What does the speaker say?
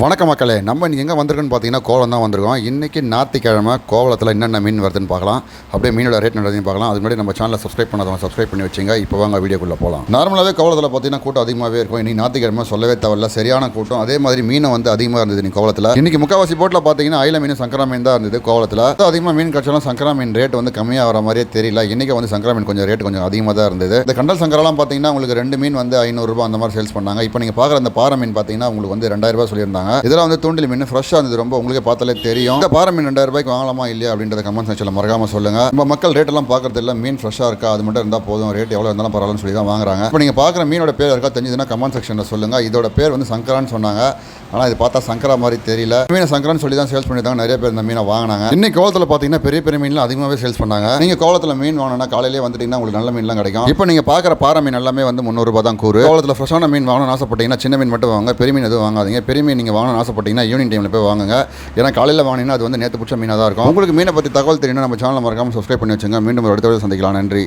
வணக்க மக்களே, நம்ம இன்றைக்கி எங்கே வந்திருக்குன்னு பார்த்தீங்கன்னா கோவளம் தான் வந்திருக்கோம். இன்றைக்கி ஞாயிற்றுக்கிழமை கோவளத்தில் என்னென்ன மீன் வருதுன்னு பார்க்கலாம். அப்படியே மீனோட ரேட் நடக்குதுன்னு பார்க்கலாம். அது முன்னாடி நம்ம சேனலை சப்ஸ்கிரைப் பண்ணாதவங்க சப்ஸ்கிரைப் பண்ணி வச்சுங்க. இப்போ வாங்க வீடியோக்குள்ளே போகலாம். நார்மலாகவே கோவளத்தில் பார்த்தீங்கன்னா கூட்டம் அதிகமாகவே இருக்கும். இன்றைக்கி ஞாயிற்றுக்கிழமை சொல்லவே தேவையில்ல, சரியான கூட்டம். அதே மாதிரி மீனை வந்து அதிகமாக இருந்தது இன்றைக்கி கோவளத்தில். இன்றைக்கி முக்கால்வாசி போட்டில் பார்த்தீங்கன்னா அயில மீன் சங்கரா மீன் தான் இருந்தது கோவளத்தில். அதிகமாக மீன் கிடச்சாலும் சங்கரா மீன் ரேட் வந்து கம்மியாக வர மாதிரியே தெரியல. இன்றைக்கி வந்து சங்கரா மீன் கொஞ்சம் ரேட் கொஞ்சம் அதிகமாக தான் இருந்தது. இந்த கண்டல் சங்கரெல்லாம் பார்த்தீங்கன்னா உங்களுக்கு 2 மீன் வந்து 500 ரூபாய் அந்த மாதிரி சேல்ஸ் பண்ணாங்க. இப்போ நீங்கள் பார்க்குற அந்த பாறை மீன் பார்த்தீங்கன்னா உங்களுக்கு வந்து 2000 ரூபாய் சொல்லியிருந்தாங்க. இதெல்லாம் வந்து தூண்டில் மீன் ஃப்ரெஷ்ஷாக இருந்தது, ரொம்ப உங்களுக்கு பார்த்தாலே தெரியும். இந்த பாறை மீன் 2000 ரூபாய்க்கு வாங்கலாமா இல்லையா அப்படின்றத கமெண்ட் செக்ஷனில் மறக்காம சொல்லுங்க. நம்ம மக்கள் ரேட் எல்லாம் பார்க்கறது இல்லை, மீன் ஃப்ரெஷ்ஷாக இருக்கா அது மட்டும் இருந்தால் போதும், ரேட் எவ்வளோ இருந்தாலும் பரவாயில்லன்னு சொல்லி தான் வாங்குறாங்க. இப்போ நீங்கள் பார்க்குற மீனோட பேர் இருக்கா தெரிஞ்சதுன்னா கமெண்ட் செக்ஷனில் சொல்லுங்க. இதோட பேர் வந்து சங்கரான்னு சொன்னாங்க, ஆனால் இது பார்த்தா சங்கரா மாதிரி தெரியல. மீனை சங்கரான்னு சொல்லி தான் சேல்ஸ் பண்ணியிருந்தாங்க. நிறைய பேர் இந்த மீனை வாங்கினாங்க. இன்னைக்கு கோவளத்தில் பார்த்தீங்கன்னா பெரிய பெரிய மீன்லாம் அதிகமாகவே சேல்ஸ் பண்ணாங்க. நீங்கள் கோவளத்தில் மீன் வாங்கினா காலையிலே வந்துட்டீங்கன்னா உங்களுக்கு நல்ல மீன்லாம் கிடைக்கும். இப்போ நீங்கள் பார்க்குற பாறை மீன் எல்லாமே வந்து 300 ரூபாய் தான் கூறு. கோவளத்தில் ஃப்ரெஷ்ஷான மீன் வாங்கணும்னு ஆசைப்பட்டீங்கன்னா சின்ன மீன் மட்டும் வாங்க, பெரிய மீன் எதுவும் வாங்காதீங்க. பெரிய மீன் நீங்கள் வாங்கணும்னு ஆசைப்பட்டீங்கன்னா ஈவினிங் டைமில் போய் வாங்குங்க. ஏன்னா காலையில் வாங்கினீங்கன்னா அது வந்து நேற்று பிடிச்ச மீனாக தான் இருக்கும். உங்களுக்கு மீனை பற்றி தகவல் தெரியும்னா நம்ம சேனலை மறக்காமல் சப்ஸ்கிரைப் பண்ணி வச்சுங்க. மீண்டும் ஒரு அடுத்த வீடியோவில் சந்திக்கலாம். நன்றி.